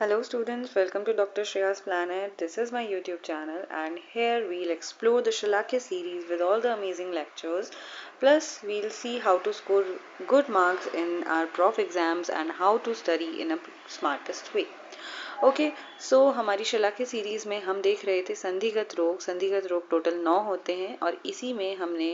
Hello students, welcome to Dr. Shreya's Planet. This is my YouTube channel and here we'll explore the Shalakya series with all the amazing lectures. Plus we'll see how to score good marks in our prof exams and how to study in a smartest way. Okay so हमारी शलाख्य series में हम देख रहे थे संधिगत रोग total 9 होते हैं और इसी में हमने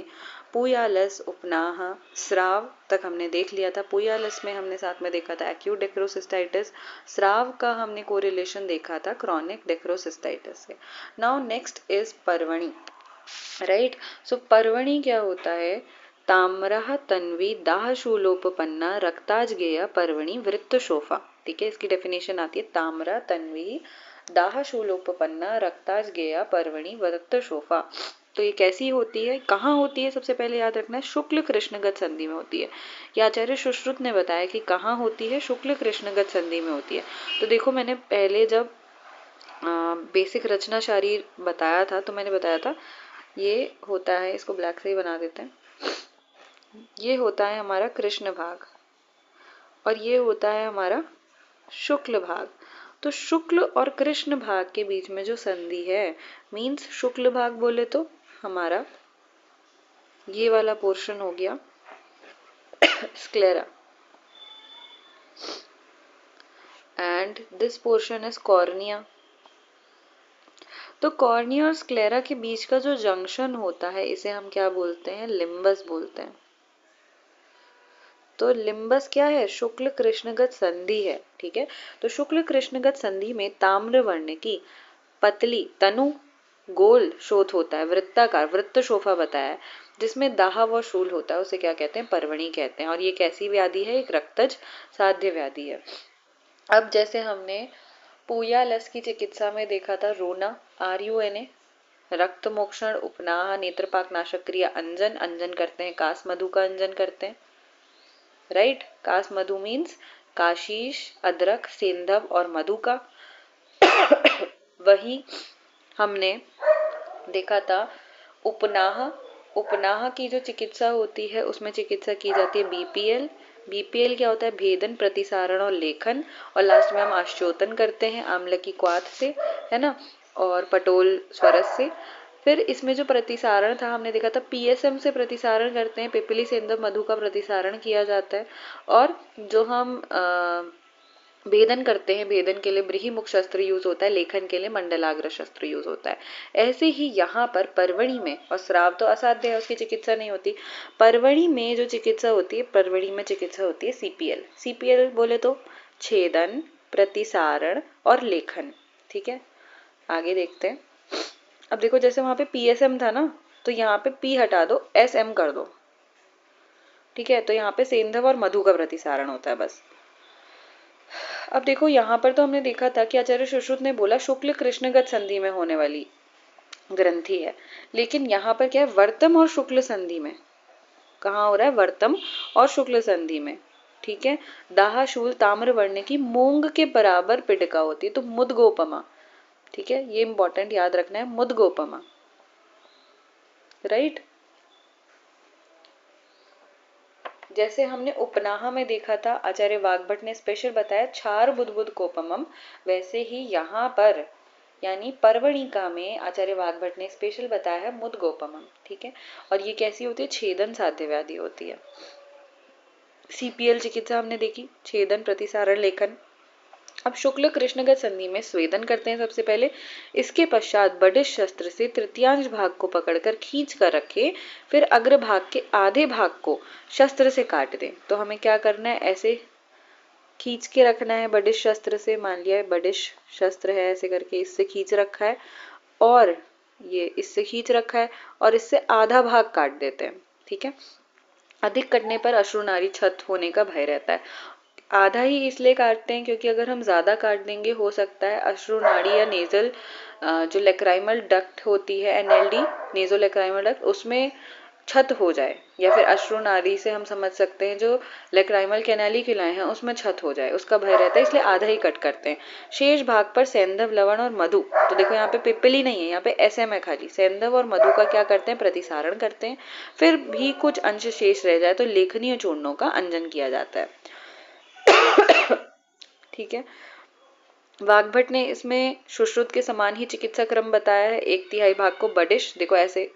पुयालस उपनाह स्राव तक हमने देख लिया था। पुयालस में हमने साथ में देखा था एक्यूट डेक्रोसिस्टाइटिस, स्राव का हमने कोरिलेशन देखा था क्रॉनिक डेक्रोसिस्टाइटिस से। नाउ नेक्स्ट इज परवणी, राइट। सो परवणी क्या होता है? ताम्रः तन्वी दाहशूलोपपन्ना रक्ताजगेय परवणी वृत्तशोफा। ठीक है, इसकी डेफिनेशन आती है ताम्र तन्वी दाहशूलोपपन्ना रक्ताजगेय परवणी वृत्तशोफा। तो ये कैसी होती है, कहाँ होती है? सबसे पहले याद रखना है शुक्ल कृष्णगत संधि में होती है। ये आचार्य सुश्रुत ने बताया कि कहाँ होती है, शुक्ल कृष्णगत संधि में होती है। तो देखो मैंने पहले जब बेसिक रचना शारीर बताया था तो मैंने बताया था ये होता है, इसको ब्लैक से ही बना देते हैं, ये होता है हमारा कृष्ण भाग और ये होता है हमारा शुक्ल भाग। तो शुक्ल और कृष्ण भाग के बीच में जो संधि है, मीन्स शुक्ल भाग बोले तो हमारा ये वाला पोर्शन हो गया sclera and this portion is cornea. तो कॉर्निया और स्क्लेरा के बीच का जो जंक्शन होता है इसे हम क्या बोलते हैं? लिम्बस बोलते हैं। तो लिम्बस क्या है? शुक्ल कृष्णगत संधि है। ठीक है, तो शुक्ल कृष्णगत संधि में ताम्र वर्ण की पतली तनु गोल शोथ होता है, वृत्ताकार वृत्त शोफा बताया है, जिसमें दाह व शूल होता है, उसे क्या कहते हैं? परवणी कहते हैं। और ये कैसी व्याधि है? एक रक्तज साध्य व्याधि है। अब जैसे हमने पुयालस की चिकित्सा में देखा था रोना RUNA, रक्त मोक्षण उपनाह नेत्रपाक नाशक क्रिया अंजन, अंजन करते हैं कास मधु का अंजन करते हैं, राइट। कास मधु मीन्स काशीश अदरक सेंधव और मधु का। वही हमने देखा था उपनाह, उपनाह की जो चिकित्सा होती है उसमें चिकित्सा की जाती है BPL। BPL क्या होता है? भेदन प्रतिसारण और लेखन, और लास्ट में हम आश्चोतन करते हैं आम्ल की क्वाथ से, है ना, और पटोल स्वरस से। फिर इसमें जो प्रतिसारण था हमने देखा था PSM से प्रतिसारण करते हैं, पिपली सेंधव मधु का प्रतिसारण किया जाता है। और जो हम भेदन करते हैं, भेदन के लिए ब्रीहिमुख शस्त्र यूज होता है, लेखन के लिए मंडलाग्र शस्त्र यूज होता है। ऐसे ही यहाँ पर परवणी में, और स्राव तो असाध्य है, उसकी चिकित्सा नहीं होती। परवणी में जो चिकित्सा होती है, परवणी में चिकित्सा होती है CPL। CPL बोले तो छेदन प्रतिसारण और लेखन। ठीक है, आगे देखते हैं। अब देखो जैसे वहां पे PSM था ना, तो यहाँ पे P हटा दो, SM कर दो। ठीक है, तो यहाँ पे सेंधव और मधु का प्रतिसारण होता है बस। अब देखो यहाँ पर तो हमने देखा था कि आचार्य सुश्रुत ने बोला शुक्ल कृष्णगत संधि में होने वाली ग्रंथि है, लेकिन यहाँ पर क्या है? वर्तम और शुक्ल संधि में। कहाँ हो रहा है? वर्तम और शुक्ल संधि में। ठीक है, दाह शूल ताम्र वर्ण की मूंग के बराबर पिटका होती है, तो मुदगोपमा। ठीक है, ये इंपॉर्टेंट याद रखना है, मुदगोपमा, राइट। जैसे हमने उपनाह में देखा था, आचार्य वाग्भट ने स्पेशल बताया छार बुदबुद कोपमम, वैसे ही यहाँ पर यानी परवणिका में आचार्य वाग्भट ने स्पेशल बताया है मुदगोपमम। ठीक है, और ये कैसी होती है? छेदन साध्य व्याधि होती है। CPL चिकित्सा हमने देखी, छेदन प्रतिसारण लेखन। अब शुक्ल कृष्णगत संधि में स्वेदन करते हैं सबसे पहले, इसके पश्चात बडिश शस्त्र से तृतीयांश भाग को पकड़कर खींच कर रखे, फिर अग्र भाग के आधे भाग को शस्त्र से काट दें। तो हमें क्या करना है? ऐसे खींच के रखना है बडिश शस्त्र से, मान लिया बडिश शस्त्र है, ऐसे करके इससे खींच रखा है और ये इससे खींच रखा है और इससे आधा भाग काट देते हैं। ठीक है, अधिक कटने पर अश्रुनारी छत होने का भय रहता है। आधा ही इसलिए काटते हैं क्योंकि अगर हम ज्यादा काट देंगे हो सकता है अश्रुनाड़ी या नेजल जो लेक्राइमल डक्ट होती है NLD नेजो लेक्राइमल डक्ट, उसमें छत हो जाए, या फिर अश्रुनाड़ी से हम समझ सकते हैं जो लेक्राइमल कैनालिकुलाए हैं उसमें छत हो जाए, उसका भय रहता है, इसलिए आधा ही कट करते हैं। शेष भाग पर सेंधव लवण और मधु, तो देखो यहाँ पे पिपली नहीं है, यहाँ पे SM है खाली, सेंधव और मधु का क्या करते हैं? प्रतिसारण करते हैं। फिर भी कुछ अंश शेष रह जाए तो लेखनीय चूर्णों का अंजन किया जाता है। ठीक है, वाग्भट ने इसमें सुश्रुत के समान ही चिकित्सा क्रम बताया है। 1/3 भाग को बडिश, देखो ऐसे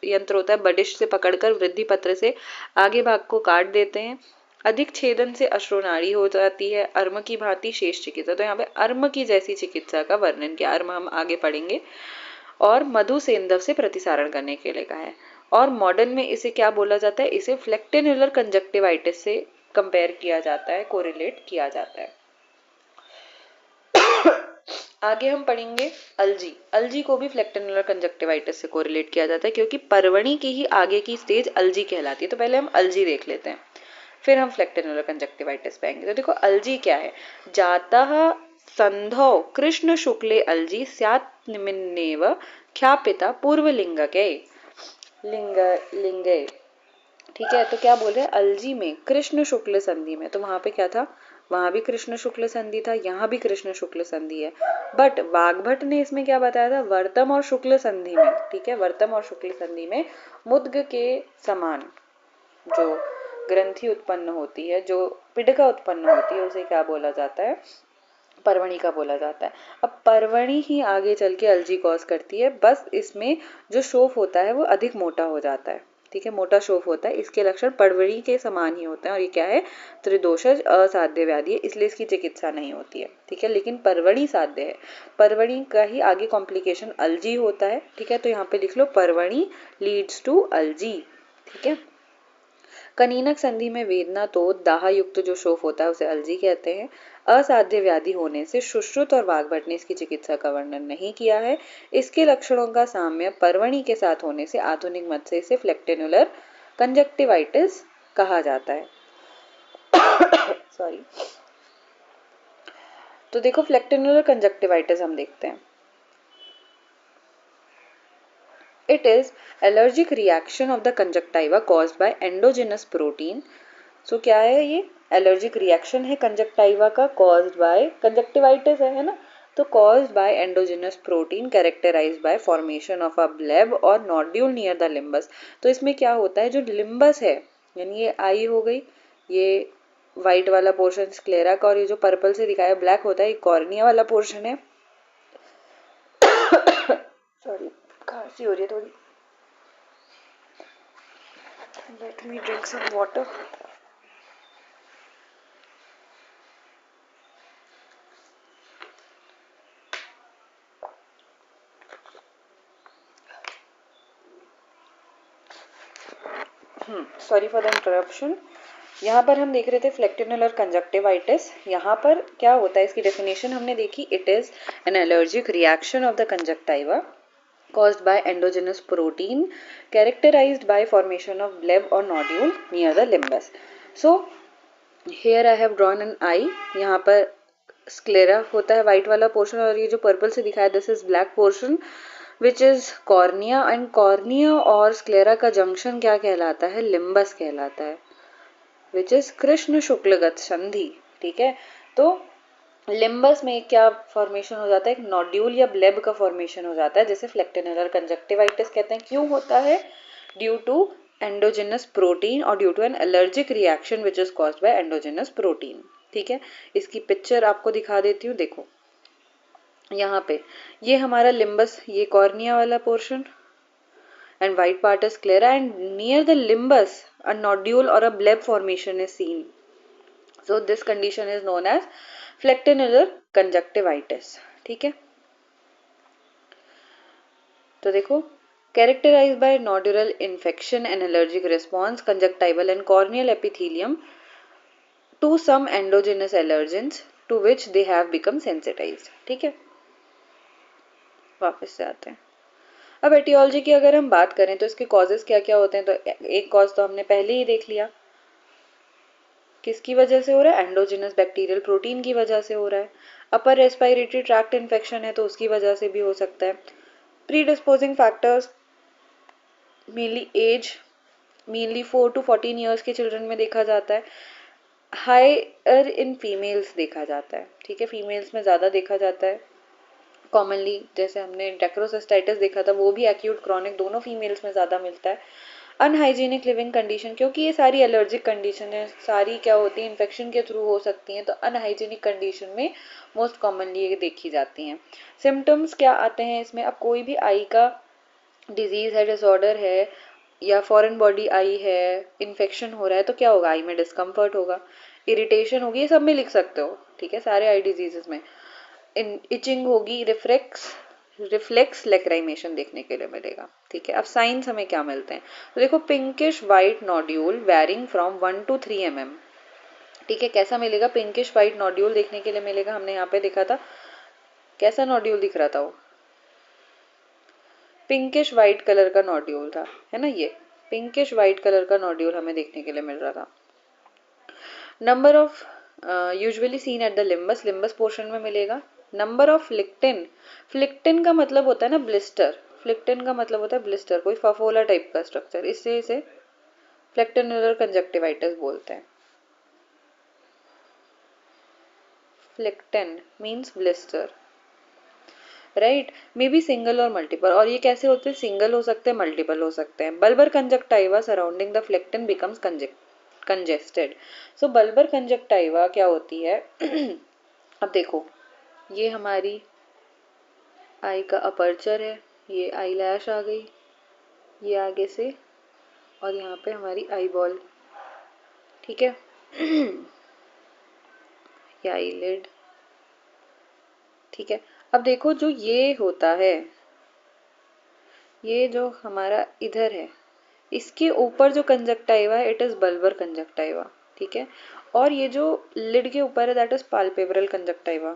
यंत्र होता है, बडिश से पकड़कर वृद्धि पत्र से आगे भाग को काट देते हैं। अधिक छेदन से अश्रुनाड़ी हो जाती है। अर्म की भांति शेष चिकित्सा, तो यहाँ पे अर्म की जैसी चिकित्सा का वर्णन किया। अर्म हम आगे पढ़ेंगे। और मधु सेंधव से प्रतिसारण करने के लिए कहा है। और मॉडर्न में इसे क्या बोला जाता है, इसे फ्लेक्टेन्युलर कंजक्टिवाइटिस से कंपेयर किया जाता है, कोरिलेट किया जाता है। आगे हम पढ़ेंगे अल्जी। अल्जी को भी फ्लेक्टेनुलर कंजक्टिवाइटिस से कोरिलेट किया जाता है, क्योंकि परवणी की ही आगे की स्टेज अल्जी कहलाती है। तो पहले हम अल्जी देख लेते हैं, फिर हम फ्लेक्टेनुलर कंजक्टिवाइटिस पे आएंगे। तो देखो अल्जी क्या है। जातः संधौ कृष्ण शुक्ले अल्जी स्यात् निमिन्नेव ख्यापिता पूर्वलिंगके लिंगे। ठीक है, तो क्या बोल रहे हैं, अल्जी में कृष्ण शुक्ल संधि में, तो वहां पे क्या था, वहां भी कृष्ण शुक्ल संधि था, यहाँ भी कृष्ण शुक्ल संधि है। बट वाग्भट ने इसमें क्या बताया था, वर्तम और शुक्ल संधि में, ठीक है, वर्तम और शुक्ल संधि में मुद्ग के समान जो ग्रंथि उत्पन्न होती है, जो पिडका उत्पन्न होती है, उसे क्या बोला जाता है, परवणी का बोला जाता है। अब परवणी ही आगे चल के अल्जी कॉज करती है, बस इसमें जो शोफ होता है वो अधिक मोटा हो जाता है। ठीक है, मोटा शोफ होता है। इसके लक्षण परवणी के समान ही होते हैं, और ये क्या है, त्रिदोषज असाध्य व्याधि है, इसलिए इसकी चिकित्सा नहीं होती है। ठीक है, लेकिन परवणी साध्य है। परवणी का ही आगे कॉम्प्लिकेशन अल्जी होता है। ठीक है, तो यहाँ पे लिख लो परवणी लीड्स टू अल्जी। ठीक है, कनीनक संधि में वेदना तो दाह युक्त जो शोफ होता है उसे अल्जी कहते हैं। असाध्य व्याधि होने से सुश्रुत और वाग्भट ने इसकी चिकित्सा का वर्णन नहीं किया है। इसके लक्षणों का साम्य परवणी के साथ होने से आधुनिक मत से इसे फ्लेक्टेनुलर कंजक्टिवाइटिस कहा जाता है। सॉरी। तो देखो फ्लेक्टेनुलर कंजक्टिवाइटिस हम देखते हैं। It is allergic reaction of the conjunctiva caused by endogenous protein. So क्या है ये, एलर्जिक रिएक्शन है कंजक्टाइवा का, caused by कंजक्टिवाइटिस है ना, तो caused by endogenous protein characterized by formation of a bleb or nodule near the limbus. तो इसमें क्या होता है, जो लिम्बस है, यानी ये आई हो गई, ये व्हाइट वाला पोर्शन स्क्लेरा का, और ये जो पर्पल से दिखाया ब्लैक होता है, ये कॉर्निया वाला पोर्शन है। सॉरी, खांसी हो रही है थोड़ी, let me drink some water. Sorry for the interruption. यहाँ पर हम देख रहे थे फ्लेक्टेनुलर कंजक्टिवाइटिस। यहाँ पर क्या होता है, इसकी डेफिनेशन हमने देखी, it is an allergic reaction of the conjunctiva caused by endogenous protein characterized by formation of bleb or nodule near the limbus. So here I have drawn an eye. यहाँ पर स्क्लेरा होता है white वाला portion, और ये जो purple से दिखाया this is black portion which is cornea, and cornea और स्क्लेरा का जंक्शन क्या कहलाता है, लिम्बस कहलाता है, विच इज कृष्ण शुक्लगत संधि। ठीक है, तो लिम्बस में क्या फॉर्मेशन हो जाता है, एक नोड्यूल या ब्लेब का फॉर्मेशन हो जाता है, जैसे फ्लेक्टेनुलर कंजक्टिवाइटिस कहते हैं। क्यों होता है, ड्यू टू एंडोजेनस प्रोटीन और due to an allergic reaction which is caused by endogenous protein. ठीक है, इसकी पिक्चर आपको दिखा देती हूँ, देखो यहाँ पे ये हमारा लिम्बस, ये कॉर्निया वाला portion, and white part is sclera, and near the limbus a nodule or a bleb formation is seen. So this condition is known as phlyctenular conjunctivitis. ठीक है, तो देखो characterized by nodular infection and allergic response, conjunctival and corneal epithelium to some endogenous allergens to which they have become sensitized. ठीक है, वापस से आते हैं। अब एटियोलॉजी की अगर हम बात करें तो इसके कॉजेस क्या क्या होते हैं, तो एक कॉज तो हमने पहले ही देख लिया, किसकी वजह से हो रहा है, एंडोजिनस बैक्टीरियल प्रोटीन की वजह से हो रहा है। अपर रेस्पिरेटरी ट्रैक्ट इन्फेक्शन है तो उसकी वजह से भी हो सकता है। Predisposing factors mainly age, mainly 4 to 14 years के चिल्ड्रन में देखा जाता है। हायर इन फीमेल्स देखा जाता है। ठीक है, फीमेल्स में ज़्यादा देखा जाता है कॉमनली, जैसे हमने डेक्रोसिस्टाइटिस देखा था, वो भी एक्यूट क्रॉनिक दोनों फीमेल्स में ज़्यादा मिलता है। अनहाइजीनिक लिविंग कंडीशन, क्योंकि ये सारी एलर्जिक कंडीशन है, सारी क्या होती है इन्फेक्शन के थ्रू हो सकती हैं, तो अनहाइजीनिक कंडीशन में मोस्ट कॉमनली ये देखी जाती हैं। सिम्टम्स क्या आते हैं इसमें, अब कोई भी आई का डिजीज है, डिसऑर्डर है या फॉरेन बॉडी आई है, इन्फेक्शन हो रहा है, तो क्या होगा, आई में डिस्कम्फर्ट होगा, इरिटेशन होगी, ये सब में लिख सकते हो, ठीक है, सारे आई डिजीजेस में। इचिंग होगी, रिफ्लेक्स लेक्राइमेशन देखने के लिए मिलेगा, ठीक है। अब साइंस हमें क्या मिलते हैं, तो देखो pinkish white nodule varying from 1 to 3 mm, ठीक है। कैसा मिलेगा, पिंकिश वाइट नोड्यूल देखने के लिए मिलेगा, हमने यहाँ पे देखा था कैसा नोड्यूल दिख रहा था, वो पिंकिश वाइट कलर का नोड्यूल था, है ना, ये पिंकिश वाइट कलर का नोड्यूल हमें देखने के लिए मिल रहा था। Number of usually seen at the limbus, limbus portion में मिलेगा। नंबर ऑफ फ्लिक्टिन, फ्लिक्टिन का मतलब होता है ना ब्लिस्टर, फ्लिक्टिन का मतलब होता है ब्लिस्टर, कोई फफोला टाइप का स्ट्रक्चर, इससे इसे फ्लेक्टिनुलर कंजक्टिवाइटिस बोलते हैं। Phlycten means blister, right, may be single और मल्टीपल, और ये कैसे होते हैं, सिंगल हो सकते हैं, मल्टीपल हो सकते हैं। Bulbar conjunctiva surrounding the phlycten becomes congested, so bulbar conjunctiva क्या होती है अब देखो, ये हमारी आई का अपर्चर है, ये आई लैश आ गई, ये आगे से, और यहाँ पे हमारी आई बॉल, ठीक है ये आई लिड, ठीक है। अब देखो जो ये होता है, ये जो हमारा इधर है, इसके ऊपर जो कंजक्टाइवा है इट इज बल्बर कंजक्टाइवा, ठीक है। और ये जो लिड के ऊपर है दैट इज पाल्पेब्रल कंजक्टाइवा।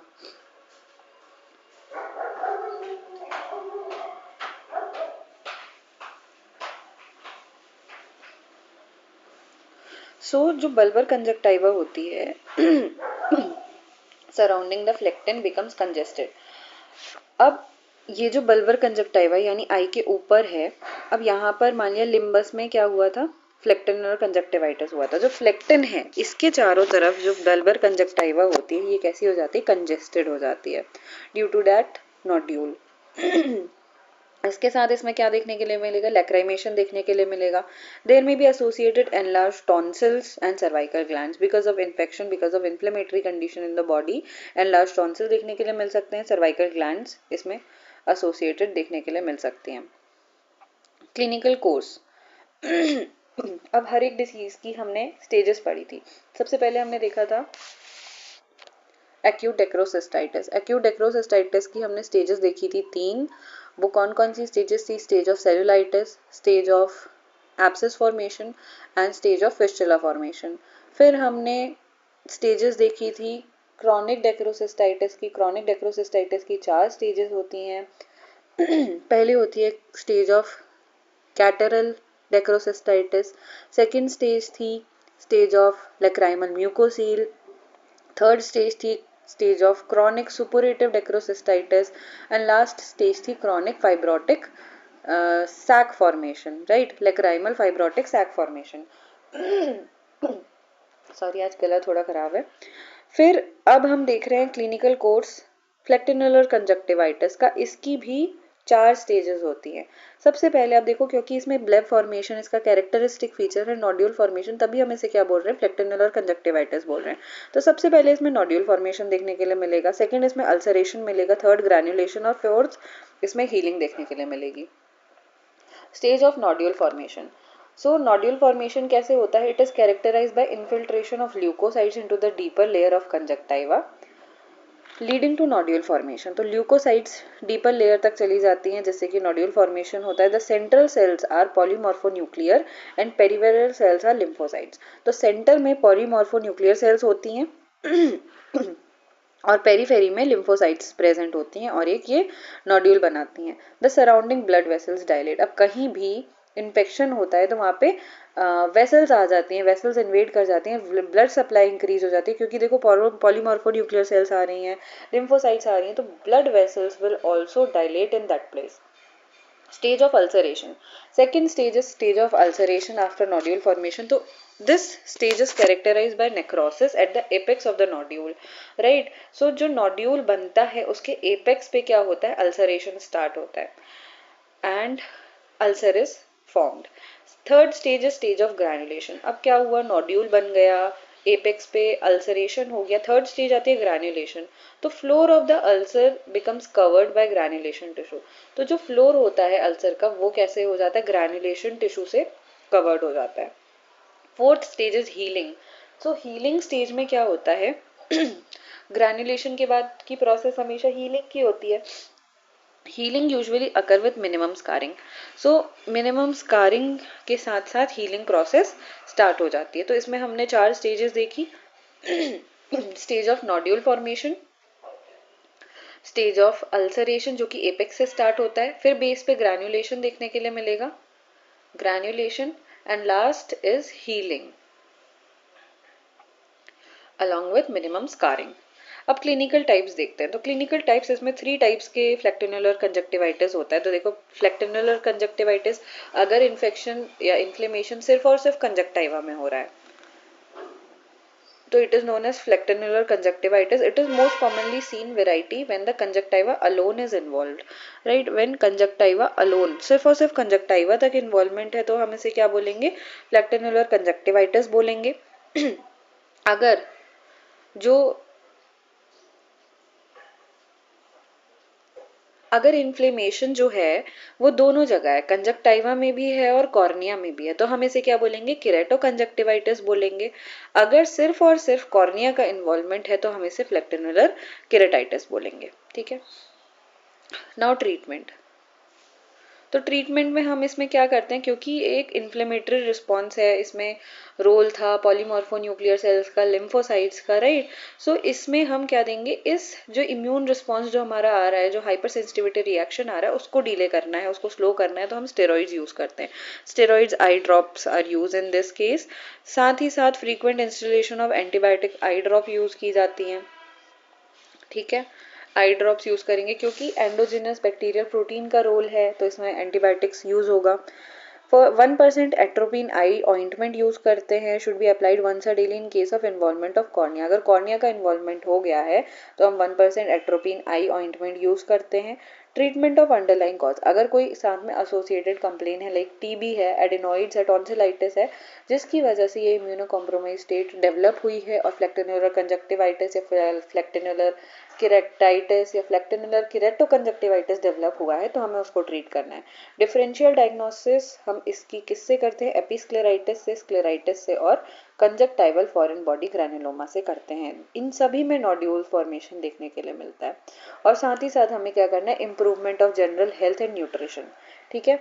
सो जो बल्बर कंजक्टाइवा होती है surrounding the phlycten becomes congested. अब ये जो बल्बर कंजक्टाइवा यानी आई के ऊपर है, अब यहाँ पर मान लिया लिम्बस में क्या हुआ था, फ्लेक्टिन और कंजक्टिवाइटिस हुआ था, जो फ्लेक्टिन है इसके चारों तरफ जो बल्बर कंजक्टाइवा होती है ये कैसी हो जाती है, कंजेस्टेड हो जाती है ड्यू टू दैट नोड्यूल। इसके साथ इसमें क्या देखने के लिए मिलेगा, लैक्राइमेशन देखने के लिए मिलेगा। देयर में be associated enlarge tonsils and cervical glands because of infection, because of inflammatory condition in the body. Enlarge tonsil देखने के लिए मिल सकते हैं, सर्वाइकल ग्लैंड्स इसमें एसोसिएटेड देखने के लिए मिल सकती हैं। क्लिनिकल कोर्स अब हर एक डिसीज की हमने स्टेजेस पढ़ी थी। सबसे पहले हमने देखा था एक्यूट डेक्रोसिस्टाइटिस। एक्यूट डेक्रोसिस्टाइटिस की हमने स्टेजेस देखी थी 3, वो कौन कौन सी स्टेजेस थी, stage of cellulitis, stage of abscess formation and stage of fistula formation. फिर हमने स्टेजेस देखी थी क्रॉनिक डेक्रोसिस्टाइटिस की। क्रॉनिक डेक्रोसिस्टाइटिस की 4 स्टेजेस होती हैं। पहले होती है stage of catarrhal dacryocystitis, second stage थी stage of lacrimal mucocele, third stage थी stage of chronic suppurative dacryocystitis and last stage थी chronic fibrotic sac formation, right, lacrimal fibrotic sac formation. Sorry आज गला थोड़ा खराब है। फिर अब हम देख रहे हैं क्लिनिकल कोर्स फ्लेक्टिनुलर कंजक्टिवाइटिस का, इसकी भी 4 स्टेजेस होती हैं। सबसे पहले आप देखो, क्योंकि इसमें ब्लेब फॉर्मेशन इसका कैरेक्टरिस्टिक फीचर है, नोड्यूल फॉर्मेशन, तभी हम इसे क्या बोल रहे हैं, फ्लेक्टिनुलर कंजक्टिवाइटिस बोल रहे हैं। तो सबसे पहले इसमें नोड्यूल फॉर्मेशन देखने के लिए मिलेगा, सेकंड इसमें अल्सरेशन मिलेगा, थर्ड ग्रैन्युलेशन और फोर्थ इसमें हीलिंग देखने के लिए मिलेगी। Stage of nodule formation. So nodule formation कैसे होता है, it is characterized by infiltration of leukocytes into the deeper layer of conjunctiva leading to nodule formation. तो ल्यूकोसाइट्स डीपर लेयर तक चली जाती हैं जिससे कि नोड्यूल फॉर्मेशन होता है। The central cells are polymorphonuclear and peripheral cells are lymphocytes. तो सेंटर में पॉलीमॉर्फोन्यूक्लियर सेल्स होती हैं और पेरीफेरी में लिम्फोसाइट्स प्रेजेंट होती हैं और एक ये नोड्यूल बनाती हैं। The surrounding blood vessels dilate. अब कहीं भी इन्फेक्शन होता है तो वहाँ पे वेसल्स आ जाती हैं, वेसल्स इन्वेड कर जाती हैं, ब्लड सप्लाई इंक्रीज हो जाती है, क्योंकि देखो पॉलीमॉर्फोन्यूक्लियर सेल्स आ रही हैं, लिम्फोसाइट्स आ रही हैं, तो blood vessels will also dilate in that place. Stage of ulceration. Second stage is stage of ulceration after nodule formation. So this stage is characterized by necrosis at the apex of the nodule, right? So जो nodule बनता है उसके apex पे क्या होता है, ulceration start होता है and ulcer is formed. Third stage है स्टेज ऑफ ग्रैन्युलेशन। अब क्या हुआ, नोड्यूल बन गया, एपेक्स पे अल्सरेशन हो गया, थर्ड स्टेज आती है ग्रैन्युलेशन। तो floor of the ulcer becomes covered by granulation tissue. तो जो फ्लोर होता है अल्सर का वो कैसे हो जाता है, ग्रैन्युलेशन टिश्यू से कवर्ड हो जाता है। Fourth stage is healing. So healing stage में क्या होता है, ग्रैन्युलेशन के बाद की प्रोसेस हमेशा हीलिंग की होती है। Healing usually occur with minimum scarring. So minimum scarring के साथ साथ हीलिंग प्रोसेस स्टार्ट हो जाती है। तो इसमें हमने 4 स्टेजेस देखी। Stage of nodule formation, stage of ulceration जो कि एपेक्स से स्टार्ट होता है, फिर बेस पे ग्रैन्युलेशन देखने के लिए मिलेगा, granulation, and last is healing along with minimum scarring। अब क्लिनिकल टाइप्स देखते हैं। तो क्लिनिकल टाइप्स, इसमें 3 टाइप्स के फ्लैक्टिनुलर कंजक्टिवाइटिस होता है। तो देखो, फ्लैक्टिनुलर कंजक्टिवाइटिस अगर इन्फेक्शन या इन्फ्लेमेशन सिर्फ और सिर्फ कंजक्टाइवा में हो रहा है तो it is known as flectivular conjunctivitis. It is most commonly seen variety when the conjunctiva alone is involved, right? When conjunctiva alone, सिर्फ और सिर्फ conjunctiva तक involvement है तो हम इसे क्या बोलेंगे, flectivular conjunctivitis बोलेंगे। अगर जो अगर इन्फ्लेमेशन जो है वो दोनों जगह है, कंजक्टाइवा में भी है और कॉर्निया में भी है, तो हम इसे क्या बोलेंगे, केरेटो कंजक्टिवाइटिस बोलेंगे। अगर सिर्फ और सिर्फ कॉर्निया का इन्वॉल्वमेंट है तो हम इसे फ्लेक्टिनुलर केरेटाइटिस बोलेंगे। ठीक है, नाउ ट्रीटमेंट। तो ट्रीटमेंट में हम इसमें क्या करते हैं, क्योंकि एक इन्फ्लेमेटरी रिस्पॉन्स है, इसमें रोल था पॉलीमॉर्फोन्यूक्लियर सेल्स का, लिम्फोसाइट्स का, राइट। सो इसमें हम क्या देंगे, इस जो इम्यून रिस्पॉन्स जो हमारा आ रहा है, जो हाइपर सेंसिटिविटी रिएक्शन आ रहा है, उसको डिले करना है, उसको स्लो करना है, तो हम स्टेरॉइड्स यूज करते हैं। Steroids eye drops are use in this case. साथ ही साथ frequent installation of antibiotic eye drop use की जाती हैं। ठीक है, आई ड्रॉप्स यूज करेंगे क्योंकि एंडोजिनस बैक्टीरियल प्रोटीन का रोल है, तो इसमें एंटीबायोटिक्स यूज होगा। For 1% atropine eye ointment use करते हैं, should be applied once a daily in case of involvement of cornea. अगर कॉर्निया का इन्वॉल्वमेंट हो गया है तो हम 1% एट्रोपिन आई ऑइंटमेंट यूज करते हैं। ट्रीटमेंट ऑफ अंडरलाइंग कॉज, अगर कोई साथ में एसोसिएटेड कंप्लेन है, लाइक टीबी है, एडेनॉइड्स है, टॉन्सिलाइटिस है, जिसकी वजह से ये इम्यूनो कॉम्प्रोमाइज स्टेट डेवलप हुई है, और फ्लेक्टिनुलर कंजक्टिवाइटिस या फ्लेक्टिनुलर केरेटाइटिस या फ्लेक्टिनुलर केरेटो कंजक्टिवाइटिस डेवलप हुआ है, तो हमें उसको ट्रीट करना है। डिफरेंशियल डायग्नोसिस हम इसकी किससे करते हैं, एपिस्क्लेराइटिस से, स्क्लेराइटिस से, और कंजक्टाइवल फॉरेन बॉडी ग्रैनुलोमा से करते हैं। इन सभी में नोड्यूल फॉर्मेशन देखने के लिए मिलता है। और साथ ही साथ हमें क्या करना है, improvement of general health and nutrition. ठीक है,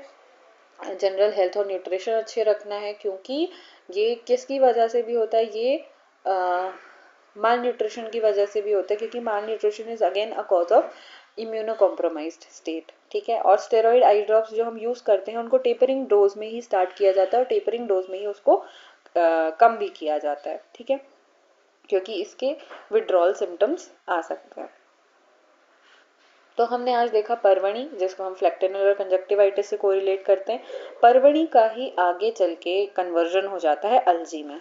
जनरल हेल्थ और न्यूट्रिशन अच्छे रखना है, क्योंकि ये किसकी वजह से भी होता है, ये माल न्यूट्रिशन की वजह से भी होता है, क्योंकि malnutrition is again a cause of immunocompromised state. ठीक है, और स्टेरॉइड आई ड्रॉप्स जो हम यूज करते हैं उनको टेपरिंग डोज में ही स्टार्ट किया जाता है, और टेपरिंग डोज में ही उसको कम भी किया जाता है। ठीक है, क्योंकि इसके विड्रॉल सिम्टम्स आ सकते हैं। तो हमने आज देखा परवणी, जिसको हम फ्लेक्टिनुलर कंजक्टिवाइटिस से कोरिलेट करते हैं। परवणी का ही आगे चल के कन्वर्जन हो जाता है अलजी में।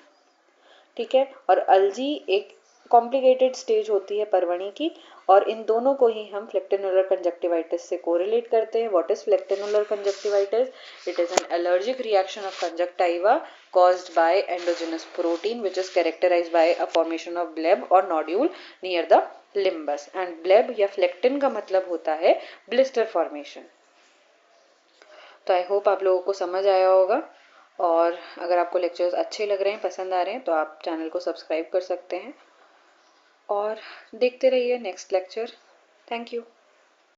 ठीक है, और अलजी एक कॉम्प्लिकेटेड स्टेज होती है परवणी की, और इन दोनों को ही हम फ्लेक्टिनुलर कंजक्टिवाइटिस से कोरिलेट करते हैं। What is phlyctenular conjunctivitis? It is an allergic reaction of conjunctiva caused by endogenous protein which is characterized by a formation of bleb or nodule near the limbus, and bleb या फ्लेक्टिन का मतलब होता है blister formation. तो I hope आप लोगों को समझ आया होगा, और अगर आपको लेक्चर्स अच्छे लग रहे हैं, पसंद आ रहे हैं, तो आप चैनल को सब्सक्राइब कर सकते हैं और देखते रहिए नेक्स्ट लेक्चर। Thank you.